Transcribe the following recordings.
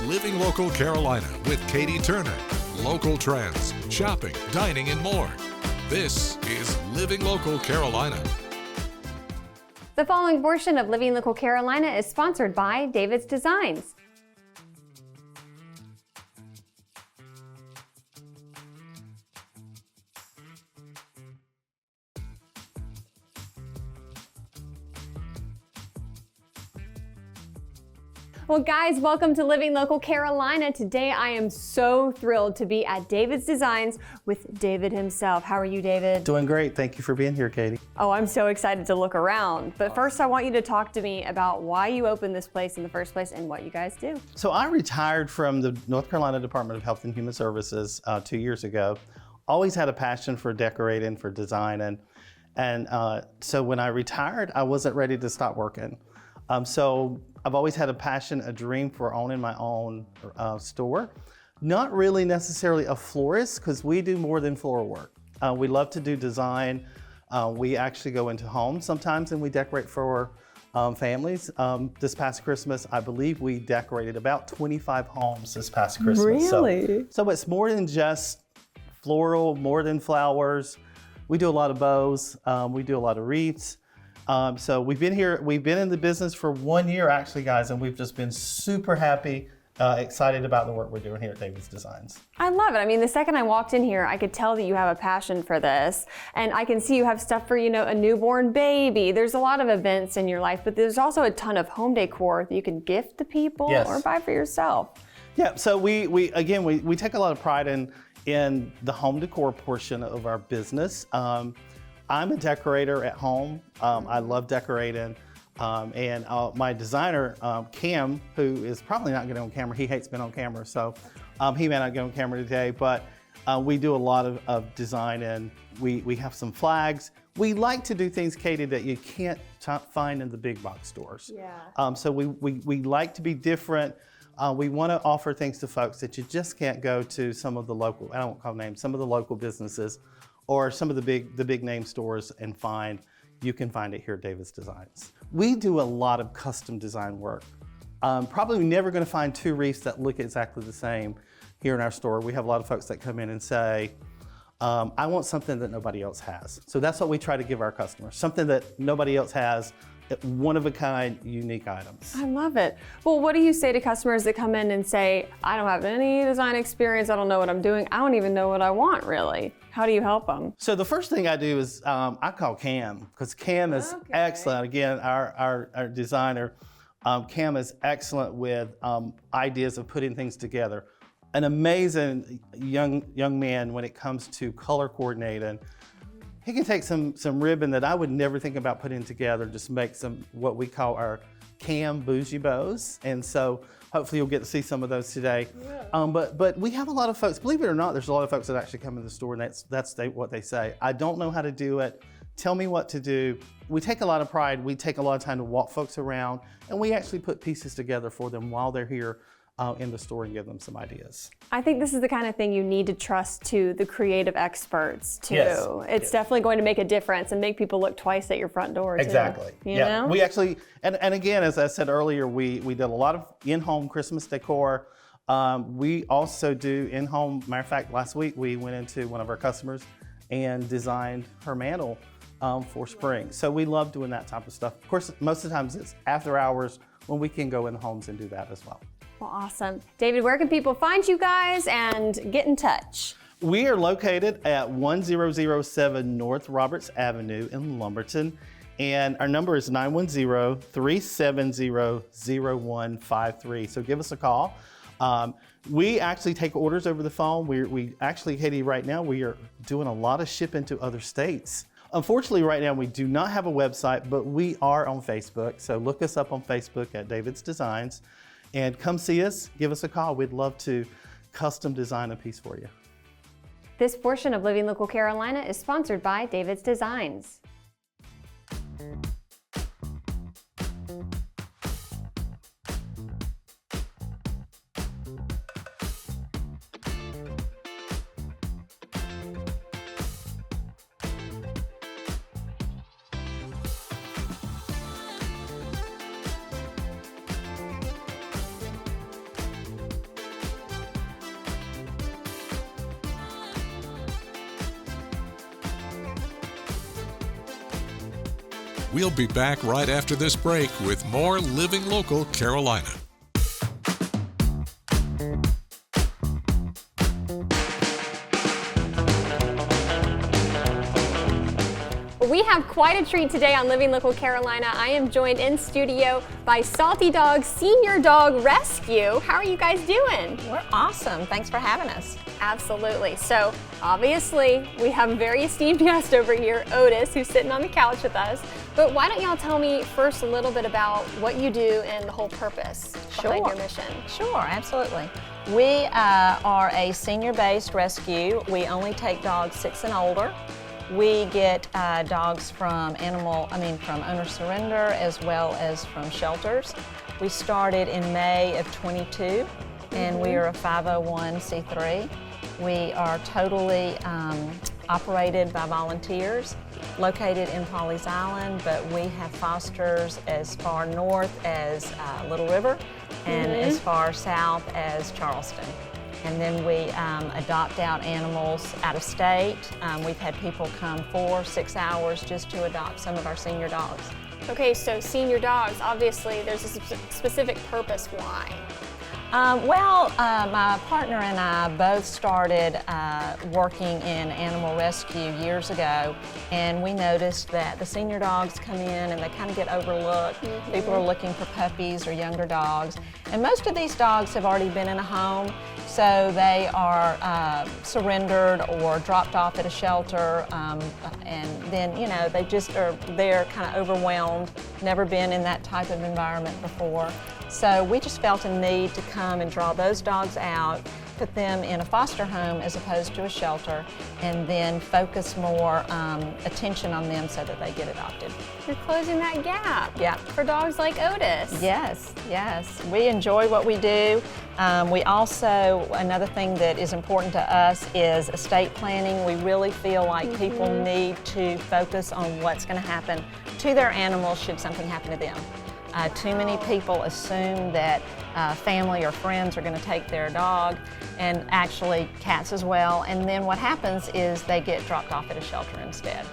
Living Local Carolina with Katie Turner. Local trends, shopping, dining, and more. This is Living Local Carolina. The following portion of Living Local Carolina is sponsored by David's Designs. Well, guys, welcome to Living Local Carolina. Today, I am so thrilled to be at David's Designs with David himself. How are you, David? Doing great. Thank you for being here, Katie. Oh, I'm so excited to look around. But first, I want you to talk to me about why you opened this place in the first place and what you guys do. So I retired from the North Carolina Department of Health and Human Services 2 years ago. Always had a passion for decorating, for designing. And so when I retired, I wasn't ready to stop working. So I've always had a passion, a dream for owning my own store. Not really necessarily a florist, because we do more than floral work. We love to do design. We actually go into homes sometimes and we decorate for families. This past Christmas, I believe we decorated about 25 homes this past Christmas. Really? So it's more than just floral, more than flowers. We do a lot of bows. We do a lot of wreaths. So we've been in the business for 1 year actually, guys, and we've just been super happy, excited about the work we're doing here at David's Designs. I love it. I mean, the second I walked in here, I could tell that you have a passion for this. And I can see you have stuff for, a newborn baby. There's a lot of events in your life, but there's also a ton of home decor that you can gift to people or buy for yourself. Yeah, so we take a lot of pride in the home decor portion of our business. I'm a decorator at home. I love decorating. And my designer, Cam, who is probably not getting on camera, he hates being on camera, so he may not get on camera today, but we do a lot of design, and we have some flags. We like to do things, Katie, that you can't find in the big box stores. Yeah. So we like to be different. We want to offer things to folks that you just can't go to some of the local, I don't call names, some of the local businesses or some of the big name stores and find. You can find it here at David's Designs. We do a lot of custom design work. Probably never going to find two wreaths that look exactly the same here in our store. We have a lot of folks that come in and say, I want something that nobody else has. So that's what we try to give our customers, something that nobody else has, one of a kind, unique items. I love it. Well, what do you say to customers that come in and say, I don't have any design experience, I don't know what I'm doing, I don't even know what I want really? How do you help them? So the first thing I do is I call Cam, because Cam is excellent. Again, our designer, Cam is excellent with ideas of putting things together. An amazing young man when it comes to color coordinating. He can take some ribbon that I would never think about putting together, just make some what we call our Cam bougie bows. And so hopefully you'll get to see some of those today. Yeah. But we have a lot of folks, believe it or not, there's a lot of folks that actually come in the store and that's what they say. I don't know how to do it. Tell me what to do. We take a lot of pride. We take a lot of time to walk folks around, and we actually put pieces together for them while they're here in the store and give them some ideas. I think this is the kind of thing you need to trust to the creative experts too. Yes. It's definitely going to make a difference and make people look twice at your front door too. Exactly. You know? We actually, and again, as I said earlier, we did a lot of in-home Christmas decor. We also do in-home, matter of fact, last week we went into one of our customers and designed her mantle for spring. So we love doing that type of stuff. Of course, most of the times it's after hours when we can go in the homes and do that as well. Well, awesome. David, where can people find you guys and get in touch? We are located at 1007 North Roberts Avenue in Lumberton, and our number is 910-370-0153. So give us a call. We actually take orders over the phone. We actually, Katie, right now we are doing a lot of shipping to other states. Unfortunately, right now we do not have a website, but we are on Facebook. So look us up on Facebook at David's Designs. And come see us, give us a call. We'd love to custom design a piece for you. This portion of Living Local Carolina is sponsored by David's Designs. We'll be back right after this break with more Living Local Carolina. We have quite a treat today on Living Local Carolina. I am joined in studio by Salty Dog Senior Dog Rescue. How are you guys doing? We're awesome. Thanks for having us. Absolutely. So obviously we have a very esteemed guest over here, Otis, who's sitting on the couch with us. But why don't y'all tell me first a little bit about what you do and the whole purpose behind your mission? Sure, absolutely. We are a senior-based rescue. We only take dogs 6 and older. We get dogs from owner surrender as well as from shelters. We started in May of 22, and we are a 501c3. We are totally operated by volunteers, located in Pawleys Island, but we have fosters as far north as Little River and as far south as Charleston. And then we adopt out animals out of state. We've had people come 4-6 hours just to adopt some of our senior dogs. Okay, so senior dogs, obviously there's a specific purpose why. My partner and I both started working in animal rescue years ago, and we noticed that the senior dogs come in and they kind of get overlooked. People are looking for puppies or younger dogs, and most of these dogs have already been in a home, so they are surrendered or dropped off at a shelter, and then they just are there kind of overwhelmed, never been in that type of environment before. So we just felt a need to come and draw those dogs out, put them in a foster home as opposed to a shelter, and then focus more attention on them so that they get adopted. You're closing that gap for dogs like Otis. Yes. We enjoy what we do. We also, another thing that is important to us is estate planning. We really feel like people need to focus on what's going to happen to their animals should something happen to them. Too many people assume that family or friends are going to take their dog, and actually cats as well, and then what happens is they get dropped off at a shelter instead.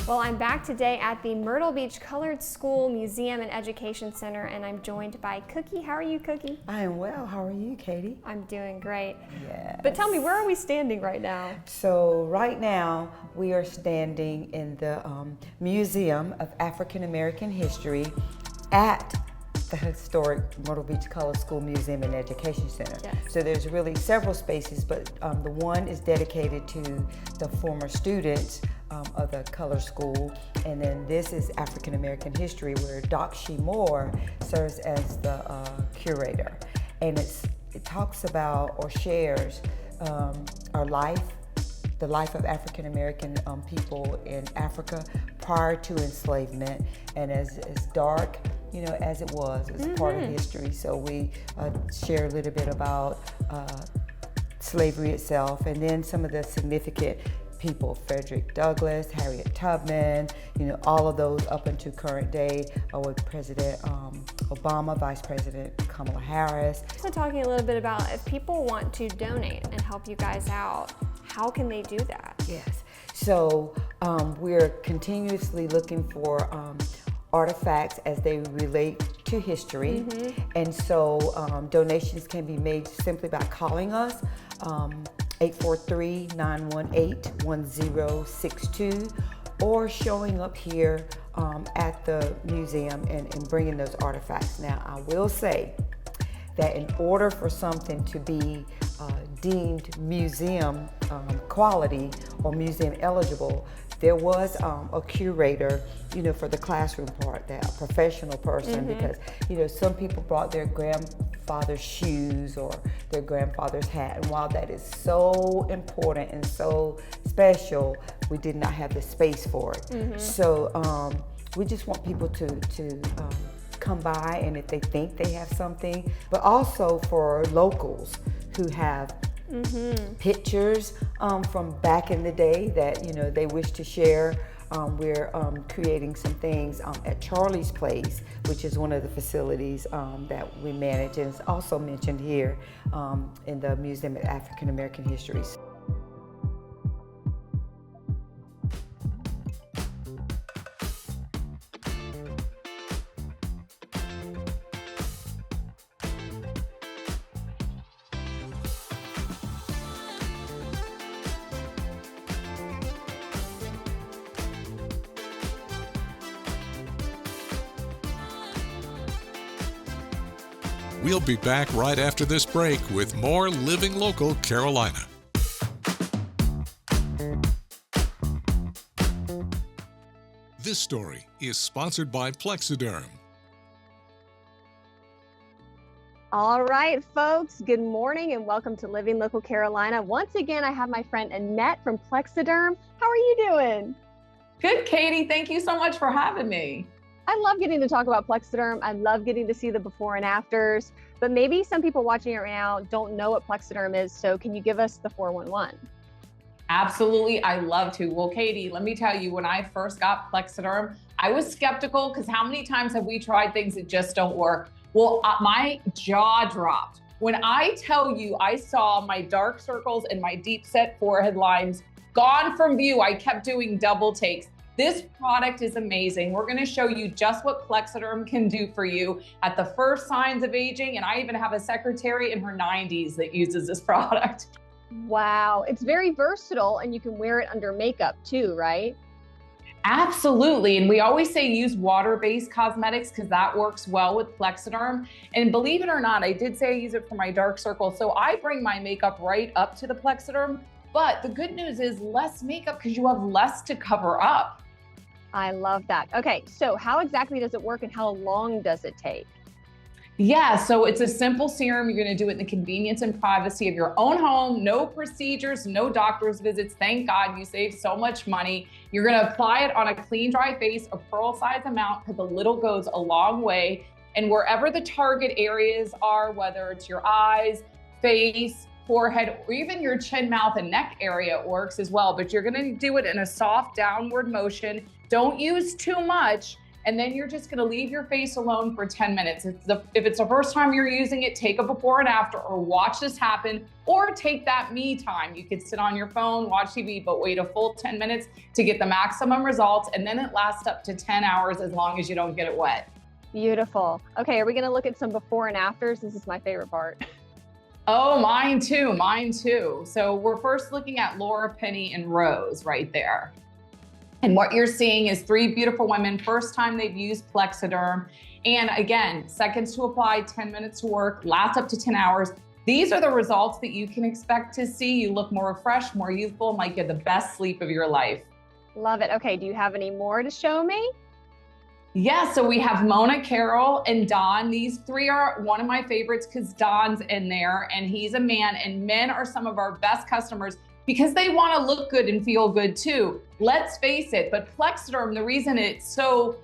Well, I'm back today at the Myrtle Beach Colored School Museum and Education Center, and I'm joined by Cookie. How are you, Cookie? I am well. How are you, Katie? I'm doing great. Yes. But tell me, where are we standing right now? So right now we are standing in the Museum of African American History at the historic Myrtle Beach Colored School Museum and Education Center. Yes. So there's really several spaces, but the one is dedicated to the former students of the color school, and then this is African American history, where Doc Shee Moore serves as the curator, and it talks about or shares our life, the life of African American people in Africa prior to enslavement, and as dark as it was, it's part of history. So we share a little bit about slavery itself, and then some of the significant people, Frederick Douglass, Harriet Tubman, all of those up into current day with President Obama, Vice President Kamala Harris. So talking a little bit about if people want to donate and help you guys out, how can they do that? Yes, so we're continuously looking for artifacts as they relate to history, and so donations can be made simply by calling us 843-918-1062, or showing up here at the museum and bringing those artifacts. Now, I will say that in order for something to be deemed museum quality or museum eligible, there was a curator, for the classroom part, that a professional person, because, some people brought their grandfather's shoes or their grandfather's hat, and while that is so important and so special, we did not have the space for it. So we just want people to come by, and if they think they have something, but also for locals who have pictures from back in the day that they wish to share we're creating some things at Charlie's Place, which is one of the facilities that we manage, and it's also mentioned here in the Museum of African American History. We'll be back right after this break with more Living Local Carolina. This story is sponsored by Plexiderm. All right, folks, good morning and welcome to Living Local Carolina. Once again, I have my friend Annette from Plexiderm. How are you doing? Good, Katie. Thank you so much for having me. I love getting to talk about Plexiderm. I love getting to see the before and afters, but maybe some people watching it right now don't know what Plexiderm is. So can you give us the 411? Absolutely. I love to. Well, Katie, let me tell you, when I first got Plexiderm, I was skeptical because how many times have we tried things that just don't work? Well, my jaw dropped. When I tell you, I saw my dark circles and my deep set forehead lines gone from view. I kept doing double takes. This product is amazing. We're gonna show you just what Plexiderm can do for you at the first signs of aging. And I even have a secretary in her 90s that uses this product. Wow, it's very versatile and you can wear it under makeup too, right? Absolutely. And we always say use water-based cosmetics because that works well with Plexiderm. And believe it or not, I did say I use it for my dark circles. So I bring my makeup right up to the Plexiderm. But the good news is less makeup because you have less to cover up. I love that. Okay, so how exactly does it work and how long does it take? Yeah, so it's a simple serum. You're going to do it in the convenience and privacy of your own home. No procedures, no doctor's visits. Thank God you save so much money. You're going to apply it on a clean, dry face, a pearl size amount, because a little goes a long way. And wherever the target areas are, whether it's your eyes, face, forehead, or even your chin, mouth, and neck area works as well. But you're going to do it in a soft downward motion. Don't use too much. And then you're just gonna leave your face alone for 10 minutes. If it's the first time you're using it, take a before and after, or watch this happen, or take that me time. You could sit on your phone, watch TV, but wait a full 10 minutes to get the maximum results. And then it lasts up to 10 hours as long as you don't get it wet. Beautiful. Okay, are we gonna look at some before and afters? This is my favorite part. Oh, mine too, mine too. So we're first looking at Laura, Penny, and Rose right there. And what you're seeing is three beautiful women, first time they've used Plexiderm. And again, seconds to apply, 10 minutes to work, lasts up to 10 hours. These are the results that you can expect to see. You look more refreshed, more youthful, might get the best sleep of your life. Love it. Okay, do you have any more to show me? Yeah, so we have Mona, Carol, and Don. These three are one of my favorites because Don's in there and he's a man, and men are some of our best customers because they want to look good and feel good too. Let's face it, but Plexiderm, the reason it's so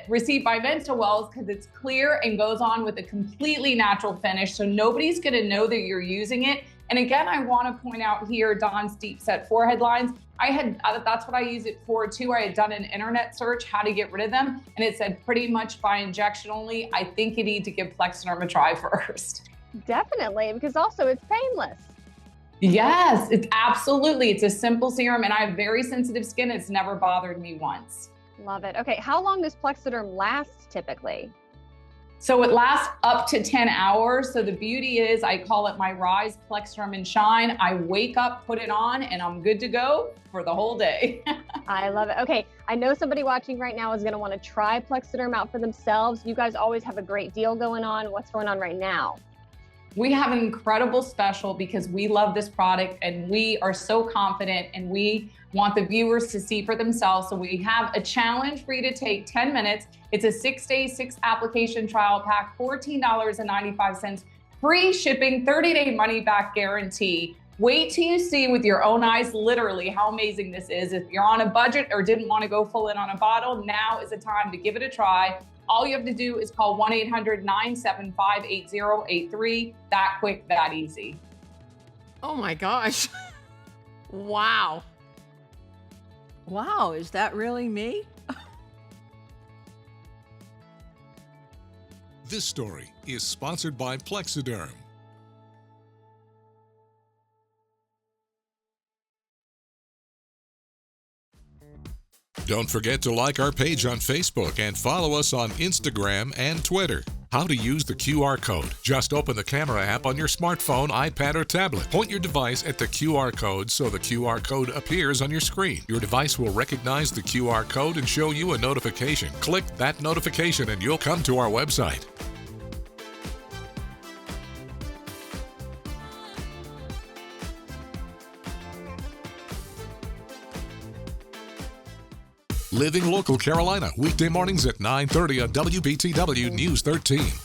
received by men so well is because it's clear and goes on with a completely natural finish. So nobody's going to know that you're using it. And again, I want to point out here, Don's deep set forehead lines. That's what I use it for too. I had done an internet search how to get rid of them, and it said pretty much by injection only. I think you need to give Plexiderm a try first. Definitely, because also it's painless. Yes, it's a simple serum, and I have very sensitive skin. It's never bothered me once. Love it. Okay, how long does Plexiderm last typically? So it lasts up to 10 hours. So the beauty is, I call it my Rise Plexiderm and Shine. I wake up, put it on, and I'm good to go for the whole day. I love it. Okay, I know somebody watching right now is going to want to try Plexiderm out for themselves. You guys always have a great deal going on. What's going on right now? We have an incredible special because we love this product and we are so confident and we want the viewers to see for themselves. So we have a challenge for you to take 10 minutes. It's a 6-day, 6-application trial pack, $14.95, free shipping, 30-day money-back guarantee. Wait till you see with your own eyes literally how amazing this is. If you're on a budget or didn't want to go full in on a bottle, now is the time to give it a try. All you have to do is call 1-800-975-8083. That quick, that easy. Oh my gosh. Wow. Wow, is that really me? This story is sponsored by Plexiderm. Don't forget to like our page on Facebook and follow us on Instagram and Twitter. How to use the QR code. Just open the camera app on your smartphone, iPad, or tablet. Point your device at the QR code so the QR code appears on your screen. Your device will recognize the QR code and show you a notification. Click that notification and you'll come to our website. Living Local Carolina, weekday mornings at 9:30 on WBTW News 13.